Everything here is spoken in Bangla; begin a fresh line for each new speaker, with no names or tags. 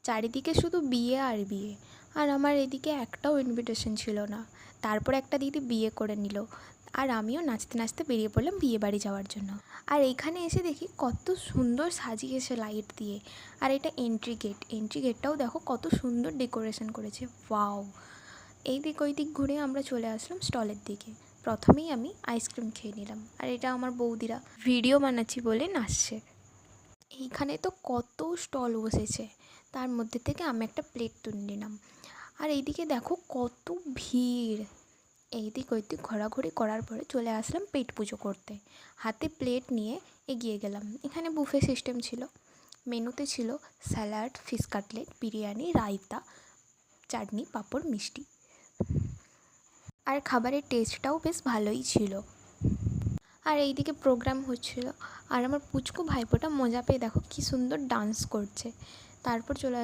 চারিদিকে শুধু বিয়ে আর বিয়ে, আর আমার এদিকে একটাও ইনভিটেশন ছিল না। তারপর একটা দিদি বিয়ে করে নিল, আর আমিও নাচতে নাচতে বেরিয়ে পড়লাম বিয়ে বাড়ি যাওয়ার জন্য। আর এইখানে এসে দেখি কত সুন্দর সাজিয়েছে লাইট দিয়ে। আর এটা এন্ট্রি গেটটাও দেখো কত সুন্দর ডেকোরেশন করেছে, ওয়াও। এই দিক ওই দিক ঘুরে আমরা চলে আসলাম স্টলের দিকে। প্রথমেই আমি আইসক্রিম খেয়ে নিলাম, আর এটা আমার বৌদিরা ভিডিও বানাচ্ছি বলে নাচছে। এইখানে তো কত স্টল বসেছে, তার মধ্যে থেকে আমি একটা প্লেট তুলে নিলাম। আর এইদিকে দেখো কত ভিড়। এইদিক ওইদিক ঘোরাঘুরি করার পরে চলে আসলাম পেট পুজো করতে। হাতে প্লেট নিয়ে এগিয়ে গেলাম। এখানে বুফে সিস্টেম ছিল। মেনুতে ছিল salad, fish cutlet, biryani, raita, chutney, papad, মিষ্টি। আর খাবারের টেস্টটাও বেশ ভালোই ছিল। আর এইদিকে প্রোগ্রাম হচ্ছিল, আর আমার পুচকু ভাইপোটা মজা পেয়ে দেখো কী সুন্দর ডান্স করছে। তারপর চলে